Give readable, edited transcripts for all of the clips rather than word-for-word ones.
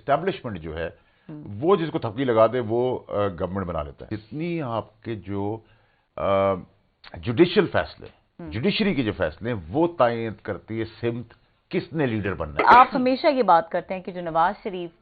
Establishment जो है वो जिसको थपकी लगा दे वो गवर्नमेंट बना लेता है। जितनी आपके जो जुडिशियल फैसले, जुडिशरी के जो फैसले हैं वो तय करती है सिमत किसने लीडर बनना है। आप हमेशा ये बात करते हैं कि जो नवाज शरीफ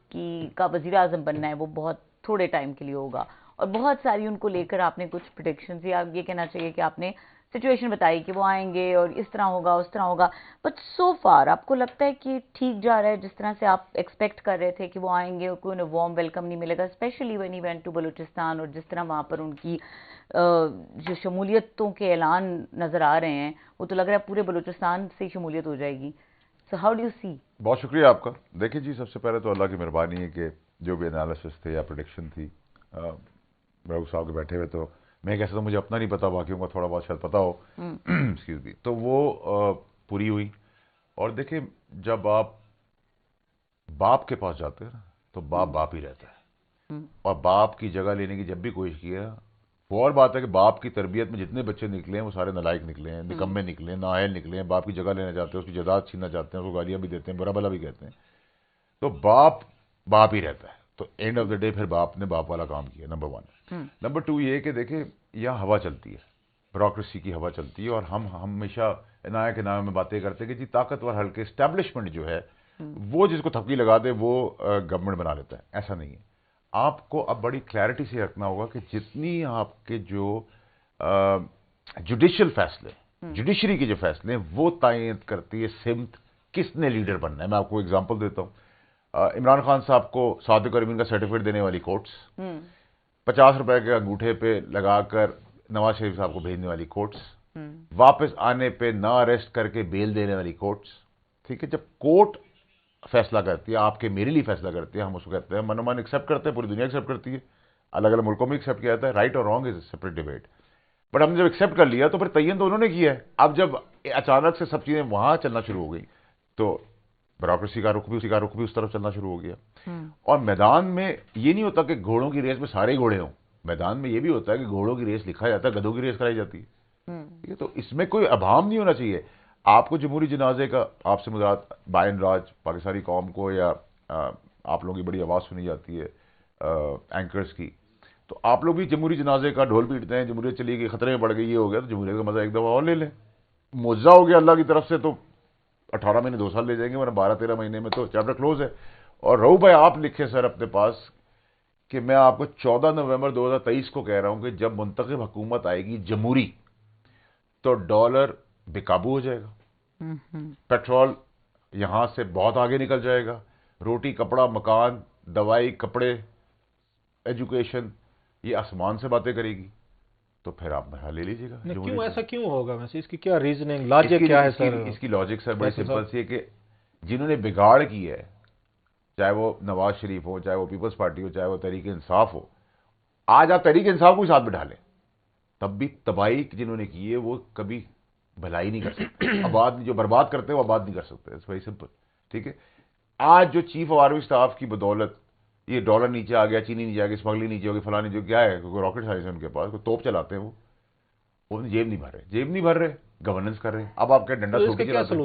का वजीर आजम बनना है वो बहुत थोड़े टाइम के लिए होगा, और बहुत सारी उनको लेकर आपने कुछ प्रेडिक्शंस, या ये कहना चाहिए कि आपने सिचुएशन बताई कि वो आएंगे और इस तरह होगा उस तरह होगा, बट सो फार आपको लगता है कि ठीक जा रहा है जिस तरह से आप एक्सपेक्ट कर रहे थे कि वो आएंगे और कोई उन्हें वार्म वेलकम नहीं मिलेगा, specially when he went to Balochistan, और जिस तरह वहाँ पर उनकी जो शमूलियतों के ऐलान नज़र आ रहे हैं वो तो लग रहा है पूरे बलूचिस्तान से शमूलियत हो जाएगी। So how do you see? बहुत शुक्रिया आपका। देखिए जी, सबसे पहले तो अल्लाह की मेहरबानी है कि जो भी एनालिसिस थे या प्रोडिक्शन थी, रऊफ साहब के बैठे हुए, तो मैं कैसे तो मुझे अपना नहीं पता, बाकियों का थोड़ा बहुत शायद पता हो, एक्सक्यूज मी, तो वो पूरी हुई। और देखिए, जब आप बाप के पास जाते हैं ना तो बाप बाप ही रहता है, और बाप की जगह लेने की जब भी कोशिश की है, वो और बात है कि बाप की तरबियत में जितने बच्चे निकले हैं वो सारे नालायक निकले हैं, निकम्मे निकले हैं, नाअहल निकले हैं, बाप की जगह लेना चाहते हैं, उसकी जायदाद छीनना चाहते हैं, उसको गालियां भी देते हैं, बुरा भला भी कहते हैं। तो बाप बाप ही रहता है। तो एंड ऑफ द डे फिर बाप ने बाप वाला काम किया, नंबर वन। नंबर टू ये कि देखिए, यहाँ हवा चलती है, ब्यूरोक्रेसी की हवा चलती है, और हम हमेशा इनाया के नाम में बातें करते हैं कि जी ताकतवर हल्के एस्टेब्लिशमेंट जो है वो जिसको थपकी लगा दे वो गवर्नमेंट बना लेता है। ऐसा नहीं है। आपको अब बड़ी क्लैरिटी से रखना होगा कि जितनी आपके जो जुडिशियल फैसले, जुडिशरी के जो फैसले हैं वो तय करती है सिमत किसने लीडर बनना है। मैं आपको एग्जांपल देता हूं। इमरान खान साहब को सादिक और अमीन का सर्टिफिकेट देने वाली कोर्ट्स, 50 रुपए के अंगूठे पे लगाकर नवाज शरीफ साहब को भेजने वाली कोर्ट्स, वापस आने पे ना अरेस्ट करके बेल देने वाली कोर्ट्स। ठीक है, जब कोर्ट फैसला करती है, आपके मेरे लिए फैसला करती है, हम उसको कहते हैं मनोमान एक्सेप्ट करते हैं, पूरी दुनिया एक्सेप्ट करती है, अलग अलग मुल्कों में एक्सेप्ट किया जाता है। राइट और wrong is separate debate, but हमने जब एक्सेप्ट कर लिया तो फिर तयन तो उन्होंने किया है। अब जब अचानक से सब चीजें वहां चलना शुरू हो गई तो ब्यूरोक्रेसी का रुख भी उस तरफ चलना शुरू हो गया। और मैदान में ये नहीं होता कि घोड़ों की रेस में सारे घोड़े हों, मैदान में ये भी होता है कि घोड़ों की रेस लिखा जाता है, गधों की रेस कराई जाती है। ठीक है, तो इसमें कोई अभाव नहीं होना चाहिए। आपको जमहूरी जनाजे का आपसे मुराद बाय एंड राज पाकिस्तानी कौम को, या आप लोगों की बड़ी आवाज़ सुनी जाती है एंकर्स की, तो आप लोग भी जमहूरी जनाजे का ढोल पीटते हैं, जमहूरियत चली गई, खतरे में पड़ गई, ये हो गया, तो जमहूरियत का मजा एक दफ़ा और ले लें। मुआवजा हो गया अल्लाह की तरफ से, तो 18 महीने 2 साल ले जाएंगे, वरना 12-13 महीने में तो चैप्टर क्लोज है। और रऊफ भाई आप लिखे सर अपने पास कि मैं आपको 14 नवंबर 2023 को कह रहा हूं कि जब मुंतखब हुकूमत आएगी जमहूरी, तो डॉलर बेकाबू हो जाएगा, पेट्रोल यहां से बहुत आगे निकल जाएगा, रोटी कपड़ा मकान दवाई कपड़े एजुकेशन ये आसमान से बातें करेगी। तो फिर आप मेरा ले लीजिएगा। क्यों ऐसा क्यों होगा? वैसे इसकी क्या रीजनिंग लॉजिक क्या है सर? इसकी लॉजिक सर बड़ी सिंपल सी है कि जिन्होंने बिगाड़ की है, चाहे वो नवाज शरीफ हो, चाहे वो पीपल्स पार्टी हो, चाहे वो तहरीक इंसाफ हो, आज आप तहरीक इंसाफ को ही साथ बिठा लें, तब भी तबाही जिन्होंने की है वो कभी भलाई नहीं कर सकते। आबाद जो बर्बाद करते हैं वो आबाद नहीं कर सकते। It's very simple. ठीक है, आज जो चीफ ऑफ आर्मी स्टाफ की बदौलत ये डॉलर नीचे आ गया, चीनी नीचे आ गया, स्मगलिंग नीचे होगी, फलानी जो क्या है, क्योंकि रॉकेट साइंस है उनके पास, कोई तोप चलाते हैं, वो जेब नहीं भर रहे, गवर्नेंस कर रहे हैं। अब आप क्या डंडा तो इसका क्या सलूशन